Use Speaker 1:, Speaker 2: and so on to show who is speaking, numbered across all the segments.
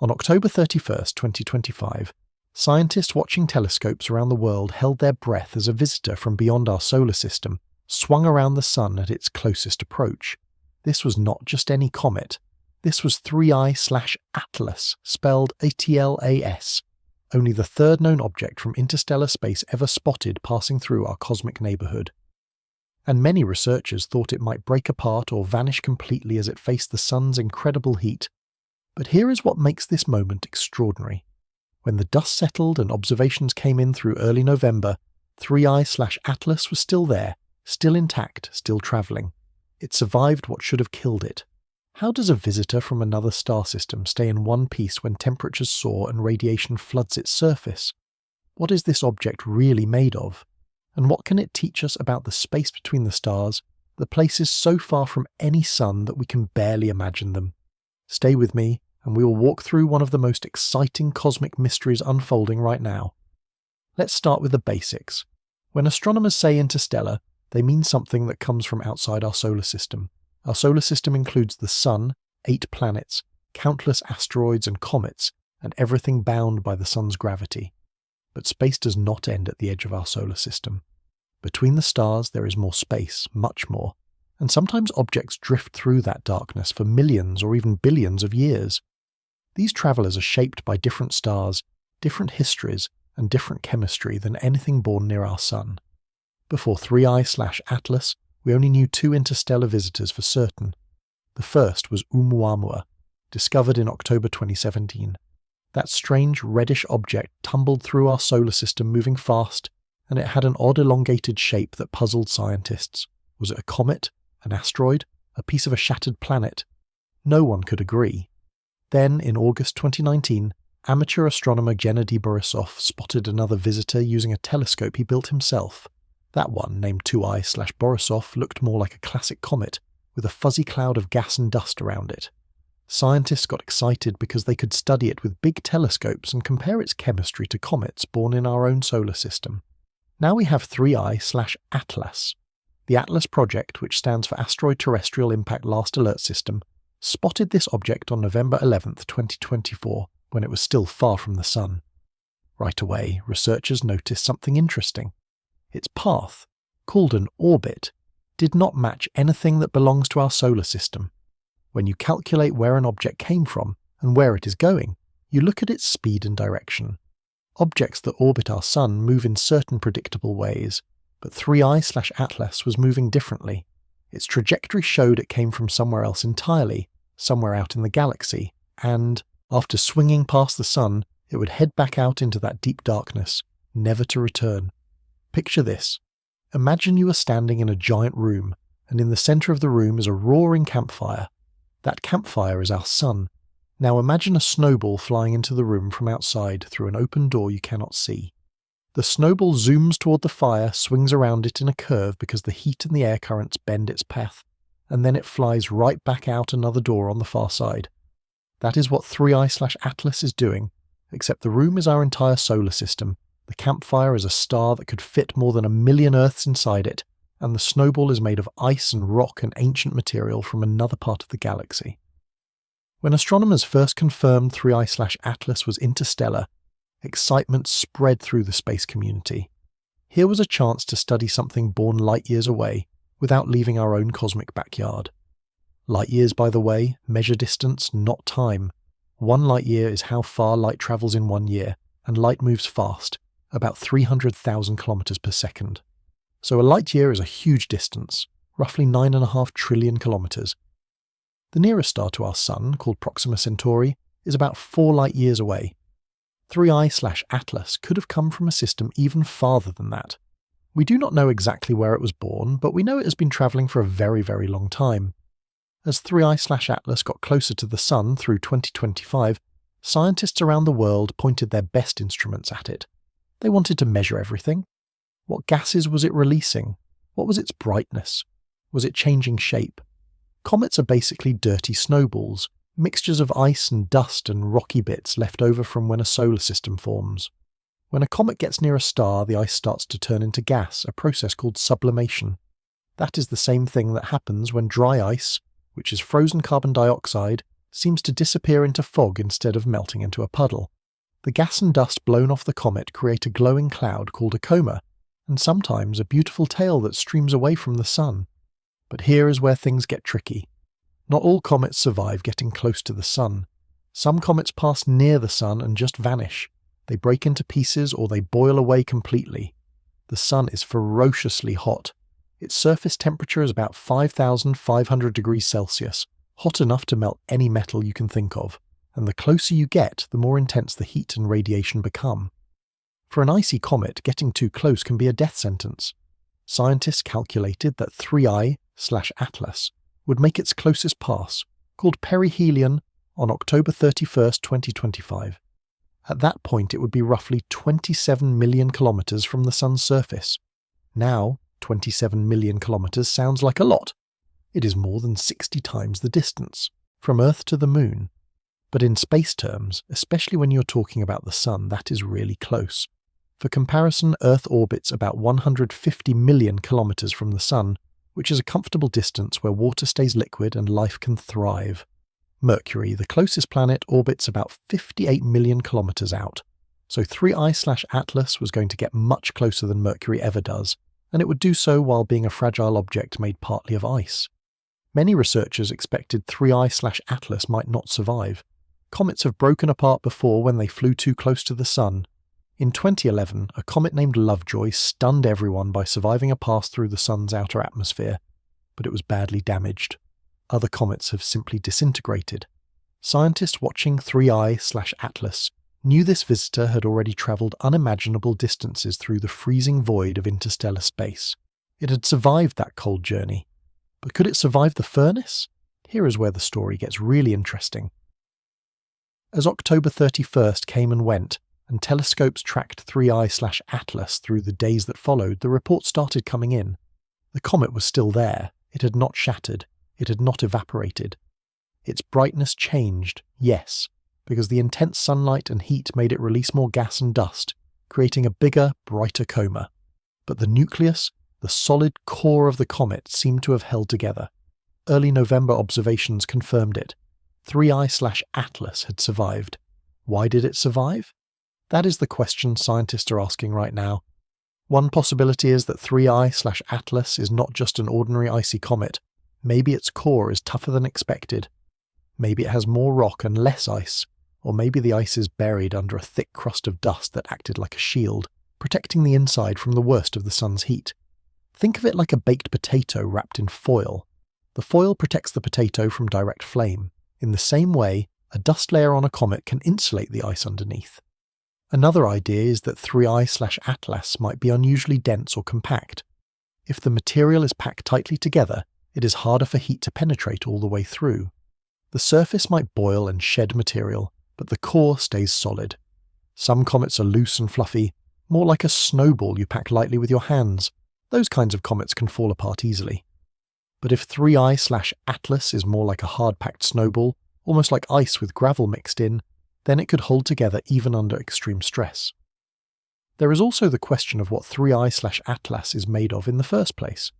Speaker 1: On October 31st, 2025, scientists watching telescopes around the world held their breath as a visitor from beyond our solar system swung around the Sun at its closest approach. This was not just any comet. This was 3I/Atlas, spelled ATLAS, only the third known object from interstellar space ever spotted passing through our cosmic neighbourhood. And many researchers thought it might break apart or vanish completely as it faced the Sun's incredible heat. But here is what makes this moment extraordinary. When the dust settled and observations came in through early November, 3I/Atlas was still there, still intact, still travelling. It survived what should have killed it. How does a visitor from another star system stay in one piece when temperatures soar and radiation floods its surface? What is this object really made of? And what can it teach us about the space between the stars, the places so far from any sun that we can barely imagine them? Stay with me, and we will walk through one of the most exciting cosmic mysteries unfolding right now. Let's start with the basics. When astronomers say interstellar, they mean something that comes from outside our solar system. Our solar system includes the Sun, 8 planets, countless asteroids and comets, and everything bound by the Sun's gravity. But space does not end at the edge of our solar system. Between the stars there is more space, much more, and sometimes objects drift through that darkness for millions or even billions of years. These travellers are shaped by different stars, different histories, and different chemistry than anything born near our Sun. Before 3I/Atlas, we only knew 2 interstellar visitors for certain. The first was Oumuamua, discovered in October 2017. That strange reddish object tumbled through our solar system moving fast, and it had an odd elongated shape that puzzled scientists. Was it a comet, an asteroid, a piece of a shattered planet? No one could agree. Then, in August 2019, amateur astronomer Gennady Borisov spotted another visitor using a telescope he built himself. That one, named 2I/Borisov, looked more like a classic comet, with a fuzzy cloud of gas and dust around it. Scientists got excited because they could study it with big telescopes and compare its chemistry to comets born in our own solar system. Now we have 3I/Atlas. The ATLAS project, which stands for Asteroid Terrestrial Impact Last Alert System, spotted this object on November 11th, 2024, when it was still far from the Sun. Right away, researchers noticed something interesting. Its path, called an orbit, did not match anything that belongs to our solar system. When you calculate where an object came from and where it is going, you look at its speed and direction. Objects that orbit our Sun move in certain predictable ways, but 3I/Atlas was moving differently. Its trajectory showed it came from somewhere else entirely, somewhere out in the galaxy, and, after swinging past the Sun, it would head back out into that deep darkness, never to return. Picture this. Imagine you are standing in a giant room, and in the centre of the room is a roaring campfire. That campfire is our Sun. Now imagine a snowball flying into the room from outside through an open door you cannot see. The snowball zooms toward the fire, swings around it in a curve because the heat and the air currents bend its path, and then it flies right back out another door on the far side. That is what 3I/Atlas is doing, except the room is our entire solar system, the campfire is a star that could fit more than 1,000,000 Earths inside it, and the snowball is made of ice and rock and ancient material from another part of the galaxy. When astronomers first confirmed 3I/Atlas was interstellar, excitement spread through the space community. Here was a chance to study something born light years away, without leaving our own cosmic backyard. Light years, by the way, measure distance, not time. 1 light year is how far light travels in 1 year, and light moves fast, about 300,000 kilometers per second. So a light year is a huge distance, roughly 9.5 trillion kilometers. The nearest star to our Sun, called Proxima Centauri, is about 4 light years away. 3I/Atlas could have come from a system even farther than that. We do not know exactly where it was born, but we know it has been travelling for a very, very long time. As 3I/Atlas got closer to the Sun through 2025, scientists around the world pointed their best instruments at it. They wanted to measure everything. What gases was it releasing? What was its brightness? Was it changing shape? Comets are basically dirty snowballs, mixtures of ice and dust and rocky bits left over from when a solar system forms. When a comet gets near a star, the ice starts to turn into gas, a process called sublimation. That is the same thing that happens when dry ice, which is frozen carbon dioxide, seems to disappear into fog instead of melting into a puddle. The gas and dust blown off the comet create a glowing cloud called a coma, and sometimes a beautiful tail that streams away from the sun. But here is where things get tricky. Not all comets survive getting close to the sun. Some comets pass near the sun and just vanish. They break into pieces or they boil away completely. The sun is ferociously hot. Its surface temperature is about 5,500 degrees Celsius, hot enough to melt any metal you can think of, and the closer you get, the more intense the heat and radiation become. For an icy comet, getting too close can be a death sentence. Scientists calculated that 3I/Atlas would make its closest pass, called perihelion, on October 31st, 2025. At that point it would be roughly 27 million kilometers from the sun's surface. Now, 27 million kilometers sounds like a lot. It is more than 60 times the distance, from Earth to the Moon. But in space terms, especially when you're talking about the sun, that is really close. For comparison, Earth orbits about 150 million kilometers from the sun, which is a comfortable distance where water stays liquid and life can thrive. Mercury, the closest planet, orbits about 58 million kilometers out, so 3I/Atlas was going to get much closer than Mercury ever does, and it would do so while being a fragile object made partly of ice. Many researchers expected 3I/Atlas might not survive. Comets have broken apart before when they flew too close to the sun. In 2011, a comet named Lovejoy stunned everyone by surviving a pass through the sun's outer atmosphere, but it was badly damaged. Other comets have simply disintegrated. Scientists watching 3I/Atlas knew this visitor had already travelled unimaginable distances through the freezing void of interstellar space. It had survived that cold journey. But could it survive the furnace? Here is where the story gets really interesting. As October 31st came and went, and telescopes tracked 3I/Atlas through the days that followed, the reports started coming in. The comet was still there. It had not shattered. It had not evaporated. Its brightness changed, yes, because the intense sunlight and heat made it release more gas and dust, creating a bigger, brighter coma. But the nucleus, the solid core of the comet, seemed to have held together. Early November observations confirmed it. 3I/Atlas had survived. Why did it survive? That is the question scientists are asking right now. One possibility is that 3I/Atlas is not just an ordinary icy comet. Maybe its core is tougher than expected. Maybe it has more rock and less ice, or maybe the ice is buried under a thick crust of dust that acted like a shield, protecting the inside from the worst of the sun's heat. Think of it like a baked potato wrapped in foil. The foil protects the potato from direct flame. In the same way, a dust layer on a comet can insulate the ice underneath. Another idea is that 3I/Atlas might be unusually dense or compact. If the material is packed tightly together, it is harder for heat to penetrate all the way through. The surface might boil and shed material, but the core stays solid. Some comets are loose and fluffy, more like a snowball you pack lightly with your hands. Those kinds of comets can fall apart easily. But if 3I/Atlas is more like a hard-packed snowball, almost like ice with gravel mixed in, then it could hold together even under extreme stress. There is also the question of what 3I/Atlas is made of in the first place.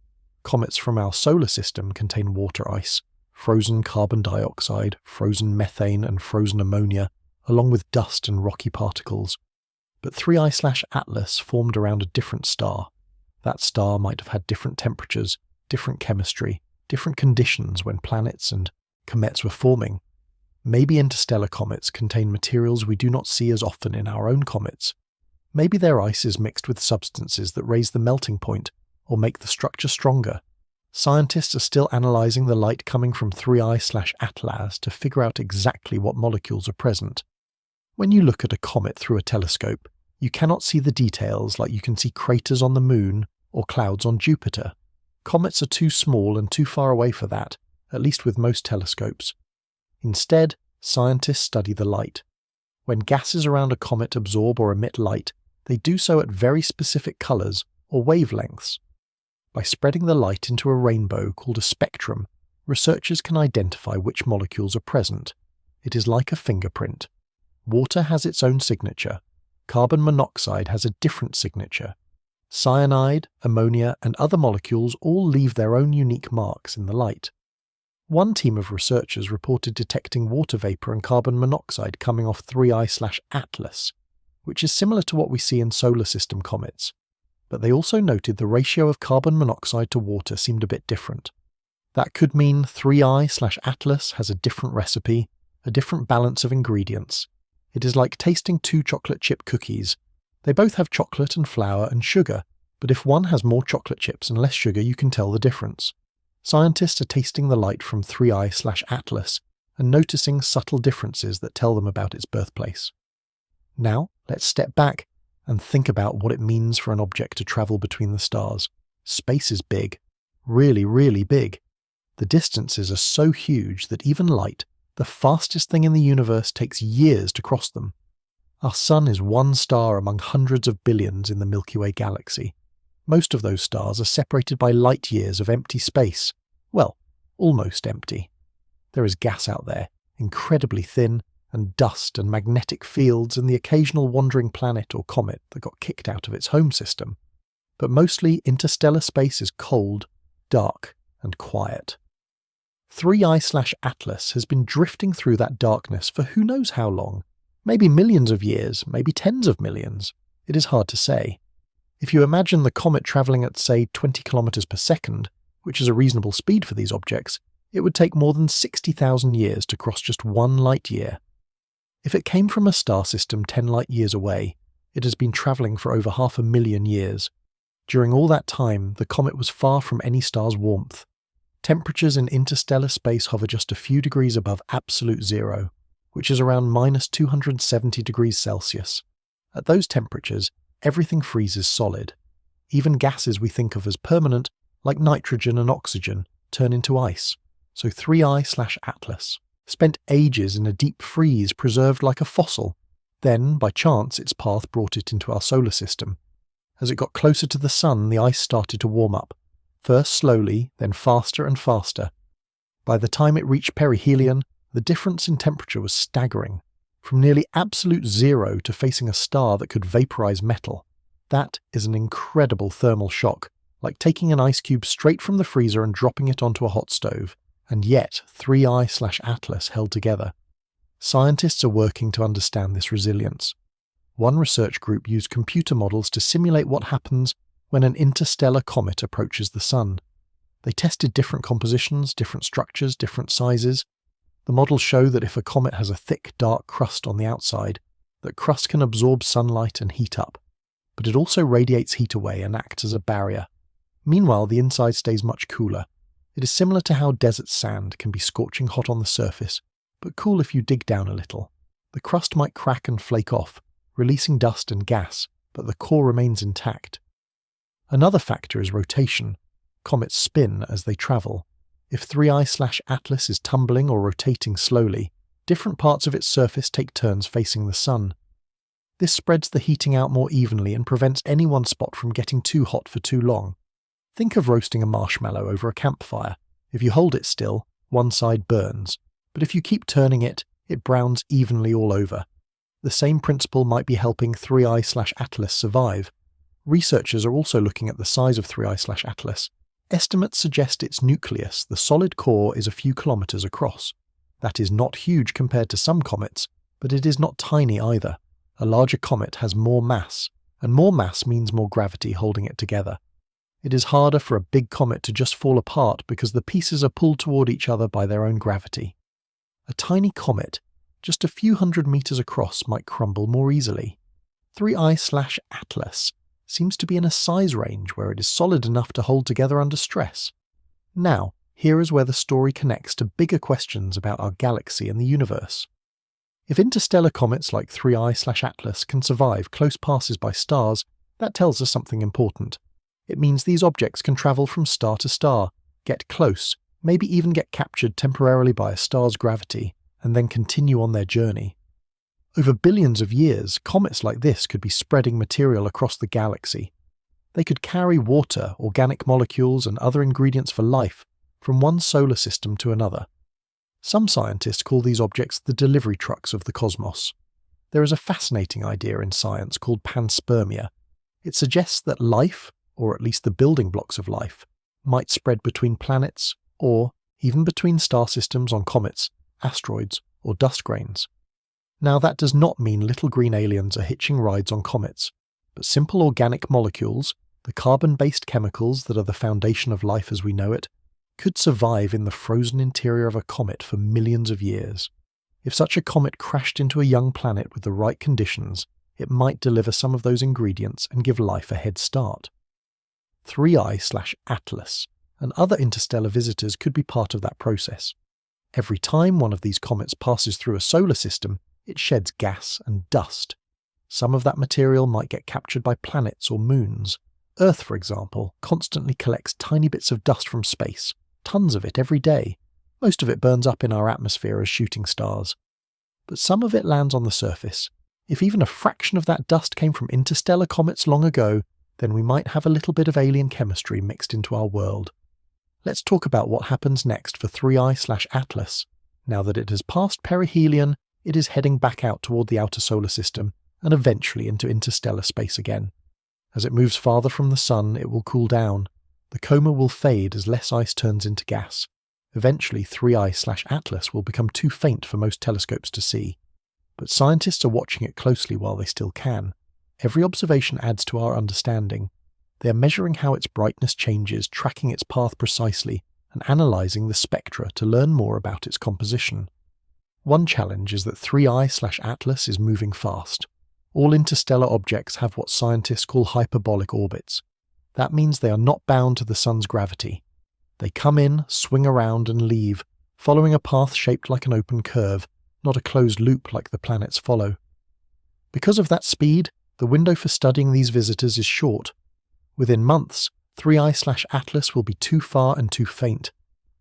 Speaker 1: Comets from our solar system contain water ice, frozen carbon dioxide, frozen methane and frozen ammonia, along with dust and rocky particles. But 3I/Atlas formed around a different star. That star might have had different temperatures, different chemistry, different conditions when planets and comets were forming. Maybe interstellar comets contain materials we do not see as often in our own comets. Maybe their ice is mixed with substances that raise the melting point or make the structure stronger. Scientists are still analysing the light coming from 3I/Atlas to figure out exactly what molecules are present. When you look at a comet through a telescope, you cannot see the details like you can see craters on the Moon or clouds on Jupiter. Comets are too small and too far away for that, at least with most telescopes. Instead, scientists study the light. When gases around a comet absorb or emit light, they do so at very specific colours or wavelengths. By spreading the light into a rainbow called a spectrum, researchers can identify which molecules are present. It is like a fingerprint. Water has its own signature. Carbon monoxide has a different signature. Cyanide, ammonia, and other molecules all leave their own unique marks in the light. One team of researchers reported detecting water vapour and carbon monoxide coming off 3I/Atlas, which is similar to what we see in solar system comets. But they also noted the ratio of carbon monoxide to water seemed a bit different. That could mean 3I/Atlas has a different recipe, a different balance of ingredients. It is like tasting two chocolate chip cookies. They both have chocolate and flour and sugar, but if one has more chocolate chips and less sugar, you can tell the difference. Scientists are tasting the light from 3I/Atlas and noticing subtle differences that tell them about its birthplace. Now, let's step back and think about what it means for an object to travel between the stars. Space is big. Really, really big. The distances are so huge that even light, the fastest thing in the universe, takes years to cross them. Our Sun is one star among hundreds of billions in the Milky Way galaxy. Most of those stars are separated by light years of empty space. Well, almost empty. There is gas out there, incredibly thin, and dust and magnetic fields and the occasional wandering planet or comet that got kicked out of its home system. But mostly interstellar space is cold, dark, and quiet. 3I/Atlas has been drifting through that darkness for who knows how long. Maybe millions of years, maybe tens of millions. It is hard to say. If you imagine the comet travelling at, say, 20 kilometers per second, which is a reasonable speed for these objects, it would take more than 60,000 years to cross just one light year. If it came from a star system 10 light years away, it has been travelling for over 500,000 years. During all that time, the comet was far from any star's warmth. Temperatures in interstellar space hover just a few degrees above absolute zero, which is around minus 270 degrees Celsius. At those temperatures, everything freezes solid. Even gases we think of as permanent, like nitrogen and oxygen, turn into ice. So 3I/Atlas spent ages in a deep freeze preserved like a fossil. Then, by chance, its path brought it into our solar system. As it got closer to the Sun, the ice started to warm up. First slowly, then faster and faster. By the time it reached perihelion, the difference in temperature was staggering. From nearly absolute zero to facing a star that could vaporize metal. That is an incredible thermal shock, like taking an ice cube straight from the freezer and dropping it onto a hot stove. And yet, 3I/Atlas held together. Scientists are working to understand this resilience. One research group used computer models to simulate what happens when an interstellar comet approaches the Sun. They tested different compositions, different structures, different sizes. The models show that if a comet has a thick, dark crust on the outside, that crust can absorb sunlight and heat up. But it also radiates heat away and acts as a barrier. Meanwhile, the inside stays much cooler. It is similar to how desert sand can be scorching hot on the surface, but cool if you dig down a little. The crust might crack and flake off, releasing dust and gas, but the core remains intact. Another factor is rotation. Comets spin as they travel. If 3I/Atlas is tumbling or rotating slowly, different parts of its surface take turns facing the Sun. This spreads the heating out more evenly and prevents any one spot from getting too hot for too long. Think of roasting a marshmallow over a campfire. If you hold it still, one side burns, but if you keep turning it, it browns evenly all over. The same principle might be helping 3I/Atlas survive. Researchers are also looking at the size of 3I/Atlas. Estimates suggest its nucleus, the solid core, is a few kilometers across. That is not huge compared to some comets, but it is not tiny either. A larger comet has more mass, and more mass means more gravity holding it together. It is harder for a big comet to just fall apart because the pieces are pulled toward each other by their own gravity. A tiny comet, just a few hundred meters across, might crumble more easily. 3I/Atlas seems to be in a size range where it is solid enough to hold together under stress. Now, here is where the story connects to bigger questions about our galaxy and the universe. If interstellar comets like 3I/Atlas can survive close passes by stars, that tells us something important. It means these objects can travel from star to star, get close, maybe even get captured temporarily by a star's gravity, and then continue on their journey. Over billions of years, comets like this could be spreading material across the galaxy. They could carry water, organic molecules, and other ingredients for life from one solar system to another. Some scientists call these objects the delivery trucks of the cosmos. There is a fascinating idea in science called panspermia. It suggests that life, or at least the building blocks of life, might spread between planets or even between star systems on comets, asteroids, or dust grains. Now, that does not mean little green aliens are hitching rides on comets, but simple organic molecules, the carbon-based chemicals that are the foundation of life as we know it, could survive in the frozen interior of a comet for millions of years. If such a comet crashed into a young planet with the right conditions, it might deliver some of those ingredients and give life a head start. 3I/Atlas and other interstellar visitors could be part of that process. Every time one of these comets passes through a solar system, it sheds gas and dust. Some of that material might get captured by planets or moons. Earth, for example, constantly collects tiny bits of dust from space, tons of it every day. Most of it burns up in our atmosphere as shooting stars. But some of it lands on the surface. If even a fraction of that dust came from interstellar comets long ago, then we might have a little bit of alien chemistry mixed into our world. Let's talk about what happens next for 3I/Atlas. Now that it has passed perihelion, it is heading back out toward the outer solar system and eventually into interstellar space again. As it moves farther from the sun, it will cool down. The coma will fade as less ice turns into gas. Eventually, 3I/Atlas will become too faint for most telescopes to see. But scientists are watching it closely while they still can. Every observation adds to our understanding. They are measuring how its brightness changes, tracking its path precisely, and analysing the spectra to learn more about its composition. One challenge is that 3I/Atlas is moving fast. All interstellar objects have what scientists call hyperbolic orbits. That means they are not bound to the sun's gravity. They come in, swing around and leave, following a path shaped like an open curve, not a closed loop like the planets follow. Because of that speed, the window for studying these visitors is short. Within months, 3I/Atlas will be too far and too faint.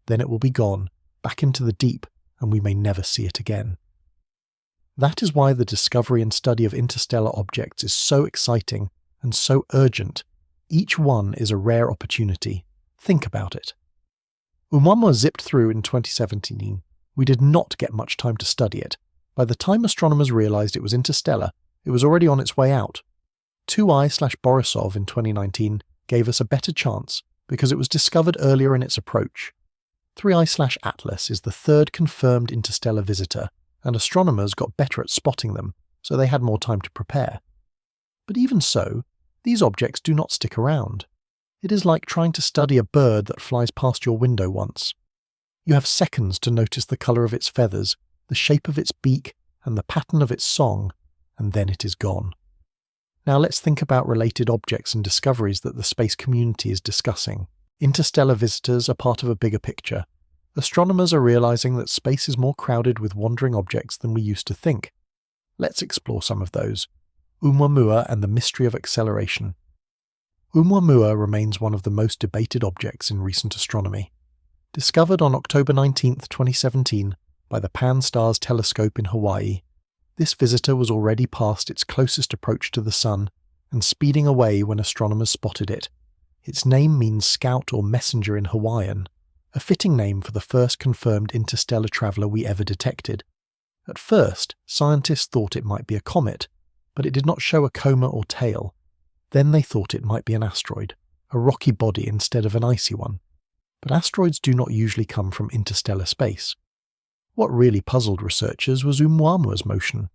Speaker 1: Then it will be gone, back into the deep, and we may never see it again. That is why the discovery and study of interstellar objects is so exciting and so urgent. Each one is a rare opportunity. Think about it. Oumuamua zipped through in 2017. We did not get much time to study it. By the time astronomers realized it was interstellar, it was already on its way out. 2I/Borisov in 2019 gave us a better chance because it was discovered earlier in its approach. 3I/Atlas is the third confirmed interstellar visitor, and astronomers got better at spotting them, so they had more time to prepare. But even so, these objects do not stick around. It is like trying to study a bird that flies past your window once. You have seconds to notice the colour of its feathers, the shape of its beak, and the pattern of its song, and then it is gone. Now let's think about related objects and discoveries that the space community is discussing. Interstellar visitors are part of a bigger picture. Astronomers are realizing that space is more crowded with wandering objects than we used to think. Let's explore some of those. Oumuamua and the mystery of acceleration. Oumuamua remains one of the most debated objects in recent astronomy. Discovered on October 19, 2017, by the Pan-STARRS telescope in Hawaii, this visitor was already past its closest approach to the Sun and speeding away when astronomers spotted it. Its name means scout or messenger in Hawaiian, a fitting name for the first confirmed interstellar traveller we ever detected. At first, scientists thought it might be a comet, but it did not show a coma or tail. Then they thought it might be an asteroid, a rocky body instead of an icy one. But asteroids do not usually come from interstellar space. What really puzzled researchers was Oumuamua's motion.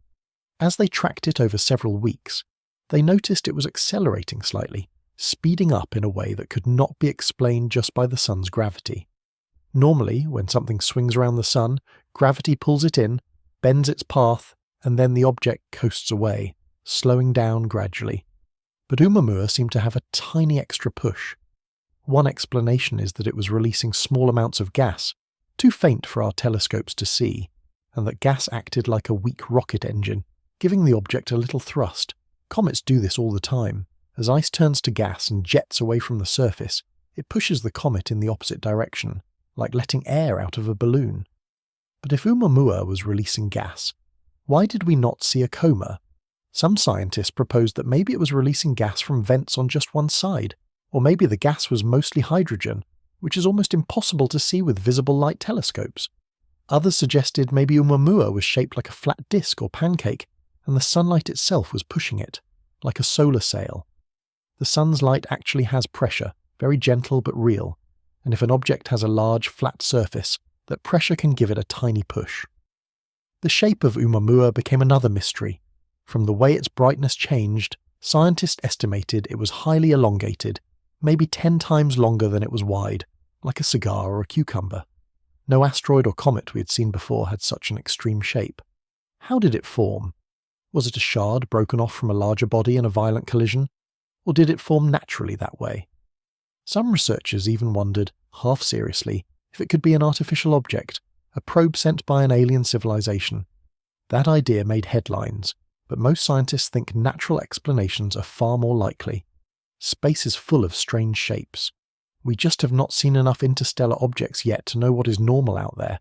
Speaker 1: As they tracked it over several weeks, they noticed it was accelerating slightly, speeding up in a way that could not be explained just by the sun's gravity. Normally, when something swings around the sun, gravity pulls it in, bends its path, and then the object coasts away, slowing down gradually. But Oumuamua seemed to have a tiny extra push. One explanation is that it was releasing small amounts of gas, too faint for our telescopes to see, and that gas acted like a weak rocket engine, giving the object a little thrust. Comets do this all the time. As ice turns to gas and jets away from the surface, it pushes the comet in the opposite direction, like letting air out of a balloon. But if Oumuamua was releasing gas, why did we not see a coma? Some scientists proposed that maybe it was releasing gas from vents on just one side, or maybe the gas was mostly hydrogen, which is almost impossible to see with visible light telescopes. Others suggested maybe Oumuamua was shaped like a flat disk or pancake, and the sunlight itself was pushing it, like a solar sail. The sun's light actually has pressure, very gentle but real, and if an object has a large, flat surface, that pressure can give it a tiny push. The shape of Oumuamua became another mystery. From the way its brightness changed, scientists estimated it was highly elongated, maybe 10 times longer than it was wide, like a cigar or a cucumber. No asteroid or comet we had seen before had such an extreme shape. How did it form? Was it a shard broken off from a larger body in a violent collision? Or did it form naturally that way? Some researchers even wondered, half seriously, if it could be an artificial object, a probe sent by an alien civilization. That idea made headlines, but most scientists think natural explanations are far more likely. Space is full of strange shapes. We just have not seen enough interstellar objects yet to know what is normal out there.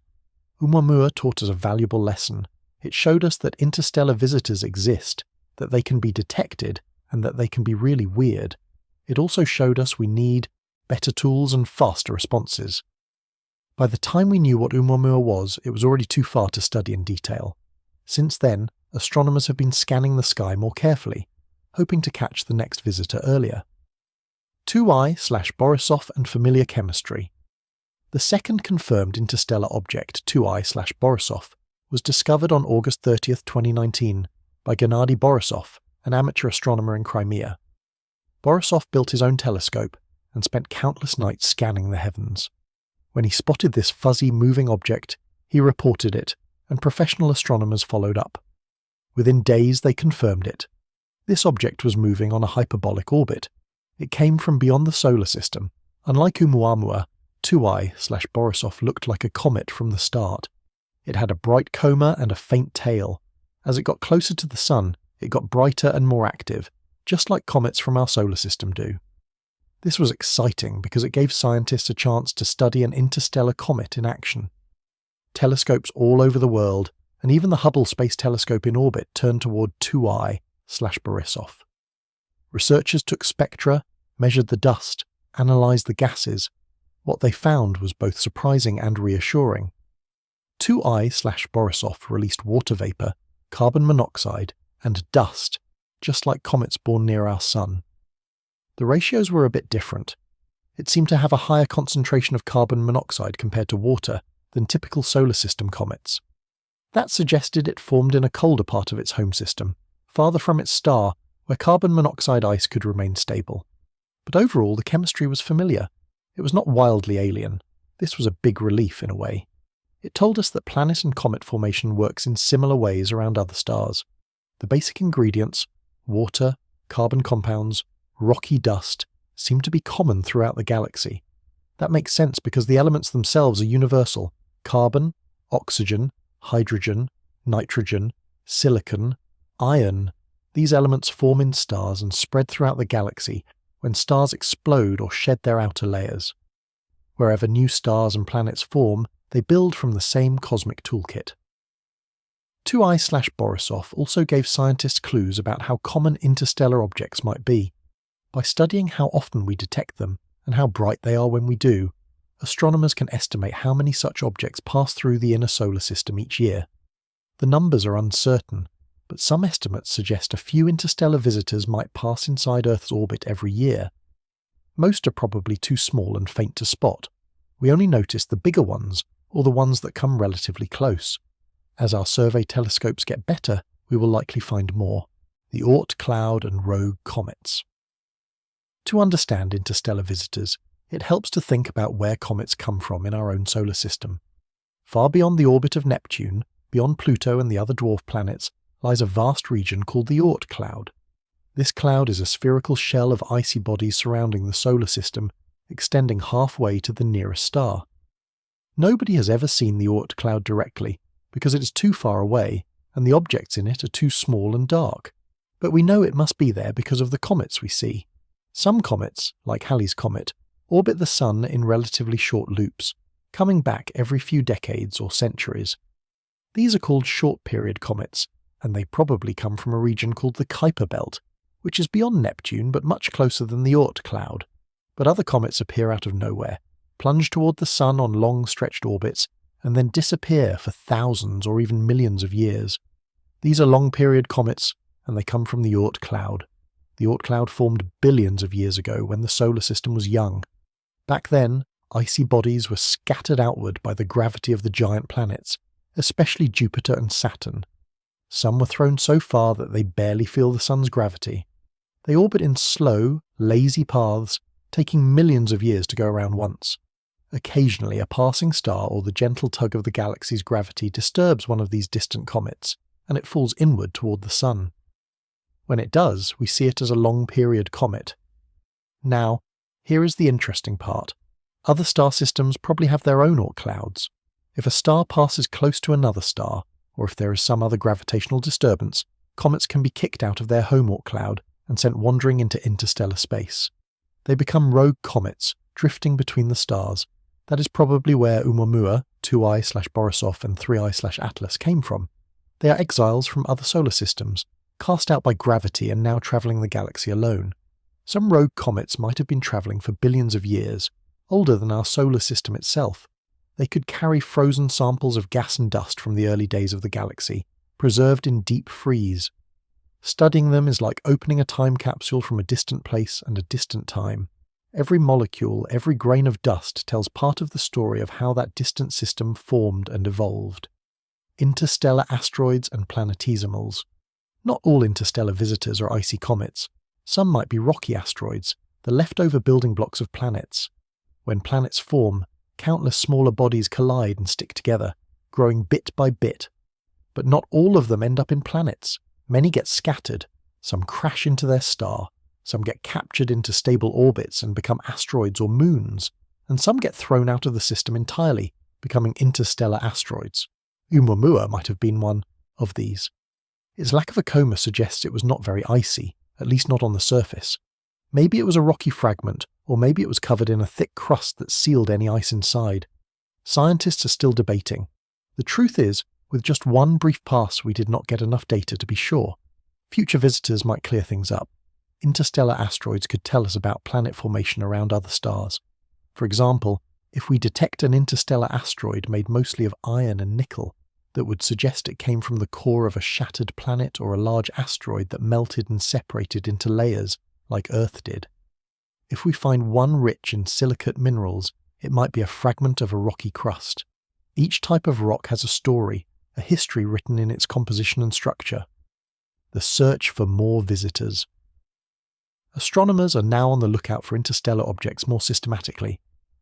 Speaker 1: Oumuamua taught us a valuable lesson. It showed us that interstellar visitors exist, that they can be detected, and that they can be really weird. It also showed us we need better tools and faster responses. By the time we knew what Oumuamua was, it was already too far to study in detail. Since then, astronomers have been scanning the sky more carefully, hoping to catch the next visitor earlier. 2I/Borisov and familiar chemistry. The second confirmed interstellar object, 2I/Borisov, was discovered on August 30th, 2019, by Gennady Borisov, an amateur astronomer in Crimea. Borisov built his own telescope and spent countless nights scanning the heavens. When he spotted this fuzzy, moving object, he reported it, and professional astronomers followed up. Within days, they confirmed it. This object was moving on a hyperbolic orbit. It came from beyond the solar system. Unlike Oumuamua, 2I/Borisov looked like a comet from the start. It had a bright coma and a faint tail. As it got closer to the Sun, it got brighter and more active, just like comets from our solar system do. This was exciting because it gave scientists a chance to study an interstellar comet in action. Telescopes all over the world, and even the Hubble Space Telescope in orbit, turned toward 2I/Borisov. Researchers took spectra, measured the dust, analysed the gases. What they found was both surprising and reassuring. 2I/Borisov released water vapour, carbon monoxide, and dust, just like comets born near our Sun. The ratios were a bit different. It seemed to have a higher concentration of carbon monoxide compared to water than typical solar system comets. That suggested it formed in a colder part of its home system, farther from its star, where carbon monoxide ice could remain stable. But overall, the chemistry was familiar. It was not wildly alien. This was a big relief in a way. It told us that planet and comet formation works in similar ways around other stars. The basic ingredients, water, carbon compounds, rocky dust, seem to be common throughout the galaxy. That makes sense because the elements themselves are universal. Carbon, oxygen, hydrogen, nitrogen, silicon, iron. These elements form in stars and spread throughout the galaxy when stars explode or shed their outer layers. Wherever new stars and planets form, they build from the same cosmic toolkit. 2I/Borisov also gave scientists clues about how common interstellar objects might be. By studying how often we detect them and how bright they are when we do, astronomers can estimate how many such objects pass through the inner solar system each year. The numbers are uncertain, but some estimates suggest a few interstellar visitors might pass inside Earth's orbit every year. Most are probably too small and faint to spot. We only notice the bigger ones, or the ones that come relatively close. As our survey telescopes get better, we will likely find more: the Oort cloud and rogue comets. To understand interstellar visitors, it helps to think about where comets come from in our own solar system. Far beyond the orbit of Neptune, beyond Pluto and the other dwarf planets, lies a vast region called the Oort cloud. This cloud is a spherical shell of icy bodies surrounding the solar system, extending halfway to the nearest star. Nobody has ever seen the Oort cloud directly, because it is too far away, and the objects in it are too small and dark. But we know it must be there because of the comets we see. Some comets, like Halley's Comet, orbit the Sun in relatively short loops, coming back every few decades or centuries. These are called short-period comets, and they probably come from a region called the Kuiper Belt, which is beyond Neptune but much closer than the Oort cloud. But other comets appear out of nowhere, plunge toward the Sun on long-stretched orbits, and then disappear for thousands or even millions of years. These are long-period comets, and they come from the Oort cloud. The Oort cloud formed billions of years ago when the solar system was young. Back then, Icy bodies were scattered outward by the gravity of the giant planets, especially Jupiter and Saturn. Some were thrown so far that they barely feel the sun's gravity. They orbit in slow, lazy paths, taking millions of years to go around once. Occasionally, a passing star or the gentle tug of the galaxy's gravity disturbs one of these distant comets, and it falls inward toward the sun. When it does, we see it as a long-period comet. Now, here is the interesting part. Other star systems probably have their own Oort clouds. If a star passes close to another star, or if there is some other gravitational disturbance, comets can be kicked out of their home Oort cloud and sent wandering into interstellar space. They become rogue comets, drifting between the stars. That is probably where Oumuamua, 2I/Borisov and 3I/Atlas came from. They are exiles from other solar systems, cast out by gravity and now travelling the galaxy alone. Some rogue comets might have been travelling for billions of years, older than our solar system itself. They could carry frozen samples of gas and dust from the early days of the galaxy, preserved in deep freeze. Studying them is like opening a time capsule from a distant place and a distant time. Every molecule, every grain of dust tells part of the story of how that distant system formed and evolved. Interstellar asteroids and planetesimals. Not all interstellar visitors are icy comets. Some might be rocky asteroids, the leftover building blocks of planets. When planets form, countless smaller bodies collide and stick together, growing bit by bit. But not all of them end up in planets. Many get scattered, some crash into their star, some get captured into stable orbits and become asteroids or moons, and some get thrown out of the system entirely, becoming interstellar asteroids. Oumuamua might have been one of these. Its lack of a coma suggests it was not very icy, at least not on the surface. Maybe it was a rocky fragment, or maybe it was covered in a thick crust that sealed any ice inside. Scientists are still debating. The truth is, with just one brief pass we did not get enough data to be sure. Future visitors might clear things up. Interstellar asteroids could tell us about planet formation around other stars. For example, if we detect an interstellar asteroid made mostly of iron and nickel, that would suggest it came from the core of a shattered planet or a large asteroid that melted and separated into layers, like Earth did. If we find one rich in silicate minerals, it might be a fragment of a rocky crust. Each type of rock has a story, a history written in its composition and structure. The search for more visitors. Astronomers are now on the lookout for interstellar objects more systematically.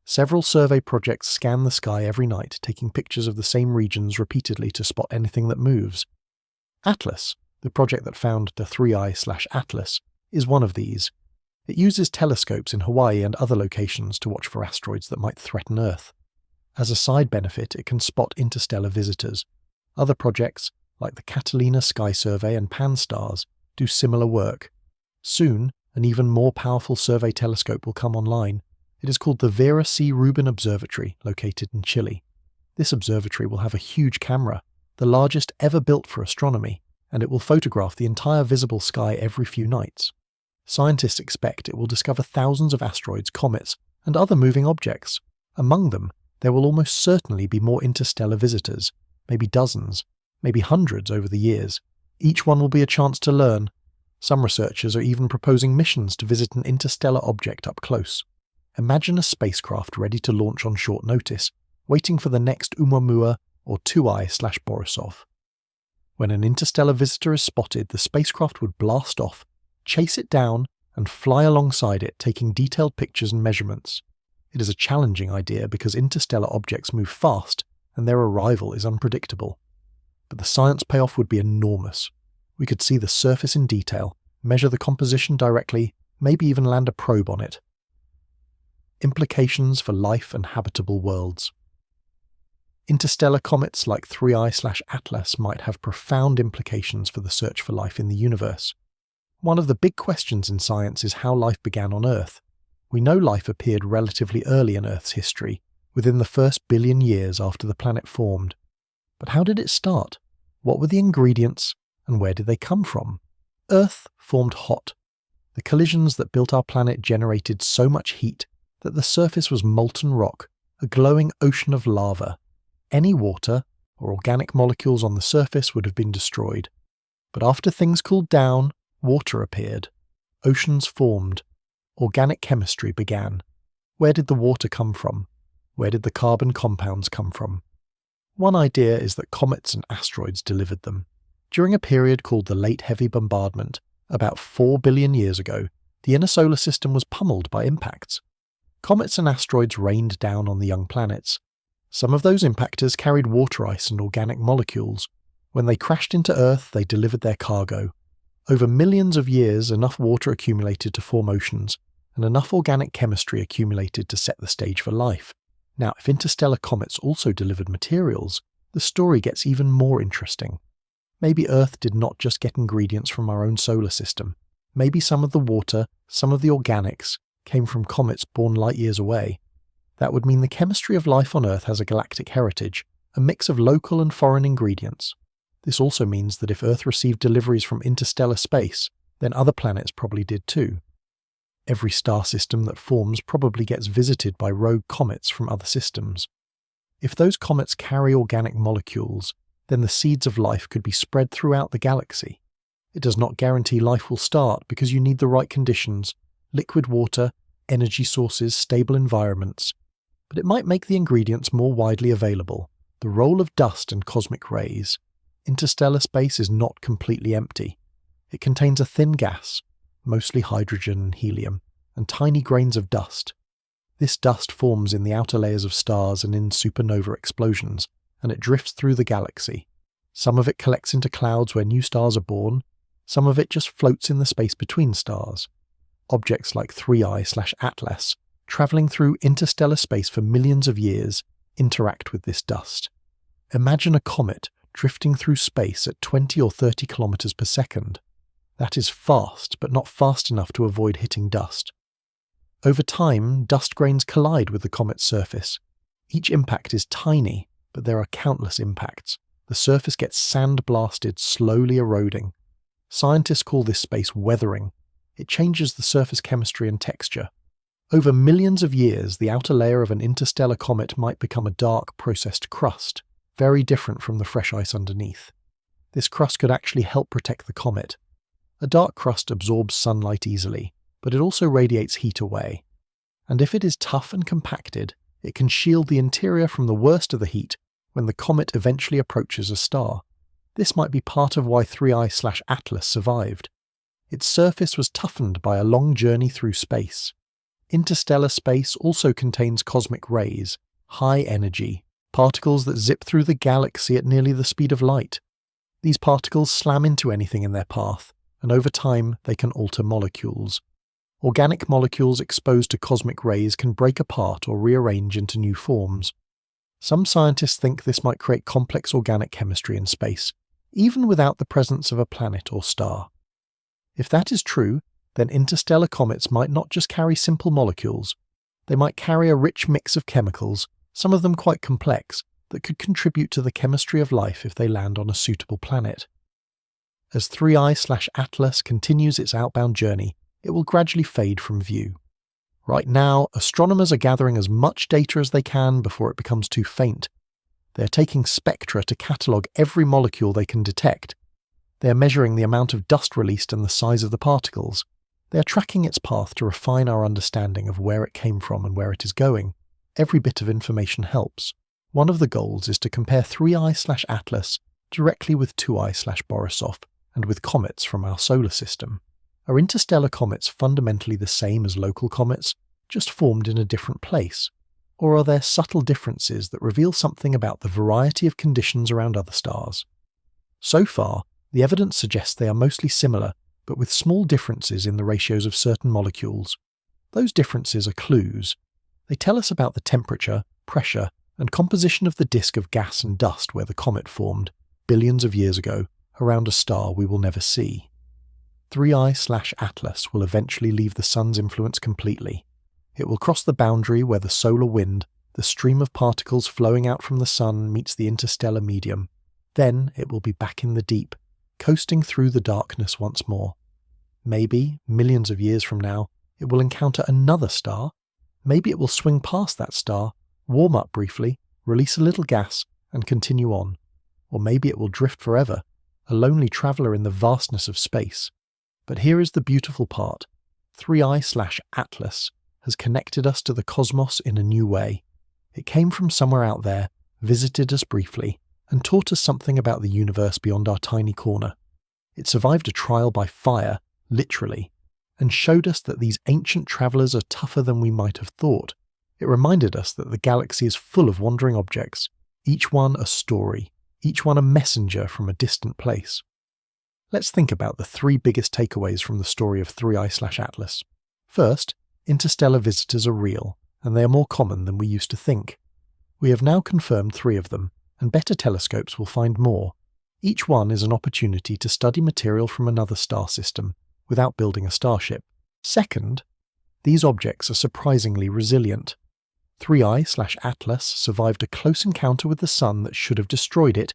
Speaker 1: Several survey projects scan the sky every night, taking pictures of the same regions repeatedly to spot anything that moves. Atlas, the project that found the 3I/Atlas, is one of these. It uses telescopes in Hawaii and other locations to watch for asteroids that might threaten Earth. As a side benefit, it can spot interstellar visitors. Other projects, like the Catalina Sky Survey and Pan-STARRS, do similar work. Soon, an even more powerful survey telescope will come online. It is called the Vera C. Rubin Observatory, located in Chile. This observatory will have a huge camera, the largest ever built for astronomy, and it will photograph the entire visible sky every few nights. Scientists expect it will discover thousands of asteroids, comets, and other moving objects. Among them, there will almost certainly be more interstellar visitors, maybe dozens, maybe hundreds over the years. Each one will be a chance to learn. Some researchers are even proposing missions to visit an interstellar object up close. Imagine a spacecraft ready to launch on short notice, waiting for the next Oumuamua or 2I/Borisov. When an interstellar visitor is spotted, the spacecraft would blast off, chase it down, and fly alongside it, taking detailed pictures and measurements. It is a challenging idea because interstellar objects move fast and their arrival is unpredictable. But the science payoff would be enormous. We could see the surface in detail, measure the composition directly, maybe even land a probe on it. Implications for life and habitable worlds. Interstellar comets like 3I/Atlas might have profound implications for the search for life in the universe. One of the big questions in science is how life began on Earth. We know life appeared relatively early in Earth's history, within the first billion years after the planet formed. But how did it start? What were the ingredients, and where did they come from? Earth formed hot. The collisions that built our planet generated so much heat that the surface was molten rock, a glowing ocean of lava. Any water or organic molecules on the surface would have been destroyed. But after things cooled down, water appeared. Oceans formed. Organic chemistry began. Where did the water come from? Where did the carbon compounds come from? One idea is that comets and asteroids delivered them. During a period called the Late Heavy Bombardment, about 4 billion years ago, the inner solar system was pummeled by impacts. Comets and asteroids rained down on the young planets. Some of those impactors carried water ice and organic molecules. When they crashed into Earth, they delivered their cargo. Over millions of years, enough water accumulated to form oceans, and enough organic chemistry accumulated to set the stage for life. Now, if interstellar comets also delivered materials, the story gets even more interesting. Maybe Earth did not just get ingredients from our own solar system. Maybe some of the water, some of the organics, came from comets born light years away. That would mean the chemistry of life on Earth has a galactic heritage, a mix of local and foreign ingredients. This also means that if Earth received deliveries from interstellar space, then other planets probably did too. Every star system that forms probably gets visited by rogue comets from other systems. If those comets carry organic molecules, then the seeds of life could be spread throughout the galaxy. It does not guarantee life will start because you need the right conditions: liquid water, energy sources, stable environments. But it might make the ingredients more widely available. The role of dust and cosmic rays. Interstellar space is not completely empty. It contains a thin gas, mostly hydrogen and helium, and tiny grains of dust. This dust forms in the outer layers of stars and in supernova explosions, and it drifts through the galaxy. Some of it collects into clouds where new stars are born, some of it just floats in the space between stars. Objects like 3I/Atlas, travelling through interstellar space for millions of years, interact with this dust. Imagine a comet drifting through space at 20 or 30 kilometers per second. That is fast, but not fast enough to avoid hitting dust. Over time, dust grains collide with the comet's surface. Each impact is tiny, but there are countless impacts. The surface gets sand-blasted, slowly eroding. Scientists call this space weathering. It changes the surface chemistry and texture. Over millions of years, the outer layer of an interstellar comet might become a dark, processed crust, very different from the fresh ice underneath. This crust could actually help protect the comet. A dark crust absorbs sunlight easily, but it also radiates heat away. And if it is tough and compacted, it can shield the interior from the worst of the heat when the comet eventually approaches a star. This might be part of why 3I/Atlas survived. Its surface was toughened by a long journey through space. Interstellar space also contains cosmic rays, high energy, particles that zip through the galaxy at nearly the speed of light. These particles slam into anything in their path, and over time they can alter molecules. Organic molecules exposed to cosmic rays can break apart or rearrange into new forms. Some scientists think this might create complex organic chemistry in space, even without the presence of a planet or star. If that is true, then interstellar comets might not just carry simple molecules. They might carry a rich mix of chemicals, some of them quite complex, that could contribute to the chemistry of life if they land on a suitable planet. As 3I/Atlas continues its outbound journey, it will gradually fade from view. Right now, astronomers are gathering as much data as they can before it becomes too faint. They are taking spectra to catalogue every molecule they can detect. They are measuring the amount of dust released and the size of the particles. They are tracking its path to refine our understanding of where it came from and where it is going. Every bit of information helps. One of the goals is to compare 3I/Atlas directly with 2I/Borisov and with comets from our solar system. Are interstellar comets fundamentally the same as local comets, just formed in a different place? Or are there subtle differences that reveal something about the variety of conditions around other stars? So far, the evidence suggests they are mostly similar, but with small differences in the ratios of certain molecules. Those differences are clues. They tell us about the temperature, pressure, and composition of the disk of gas and dust where the comet formed, billions of years ago, around a star we will never see. 3I/Atlas will eventually leave the sun's influence completely. It will cross the boundary where the solar wind, the stream of particles flowing out from the sun, meets the interstellar medium. Then it will be back in the deep, coasting through the darkness once more. Maybe, millions of years from now, it will encounter another star. Maybe it will swing past that star, warm up briefly, release a little gas, and continue on. Or maybe it will drift forever, a lonely traveller in the vastness of space. But here is the beautiful part. 3I/Atlas has connected us to the cosmos in a new way. It came from somewhere out there, visited us briefly, and taught us something about the universe beyond our tiny corner. It survived a trial by fire, literally, and showed us that these ancient travellers are tougher than we might have thought. It reminded us that the galaxy is full of wandering objects, each one a story, each one a messenger from a distant place. Let's think about the three biggest takeaways from the story of 3I/Atlas. First, interstellar visitors are real, and they are more common than we used to think. We have now confirmed 3 of them, and better telescopes will find more. Each one is an opportunity to study material from another star system, without building a starship. Second, these objects are surprisingly resilient. 3I/Atlas survived a close encounter with the Sun that should have destroyed it,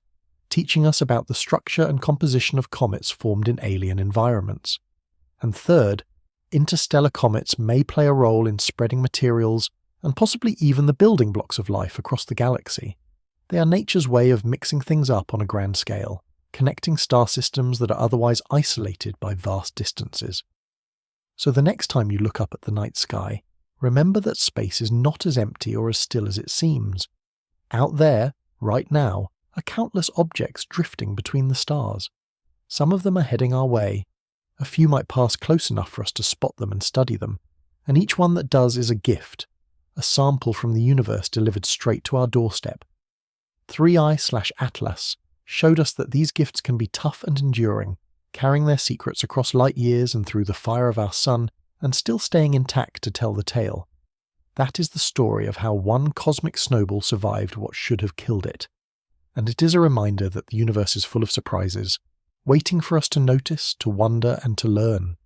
Speaker 1: teaching us about the structure and composition of comets formed in alien environments. And third, interstellar comets may play a role in spreading materials and possibly even the building blocks of life across the galaxy. They are nature's way of mixing things up on a grand scale, connecting star systems that are otherwise isolated by vast distances. So the next time you look up at the night sky, remember that space is not as empty or as still as it seems. Out there, right now, are countless objects drifting between the stars. Some of them are heading our way. A few might pass close enough for us to spot them and study them, and each one that does is a gift, a sample from the universe delivered straight to our doorstep. 3I/Atlas showed us that these gifts can be tough and enduring, carrying their secrets across light years and through the fire of our sun, and still staying intact to tell the tale. That is the story of how one cosmic snowball survived what should have killed it. And it is a reminder that the universe is full of surprises, waiting for us to notice, to wonder, and to learn.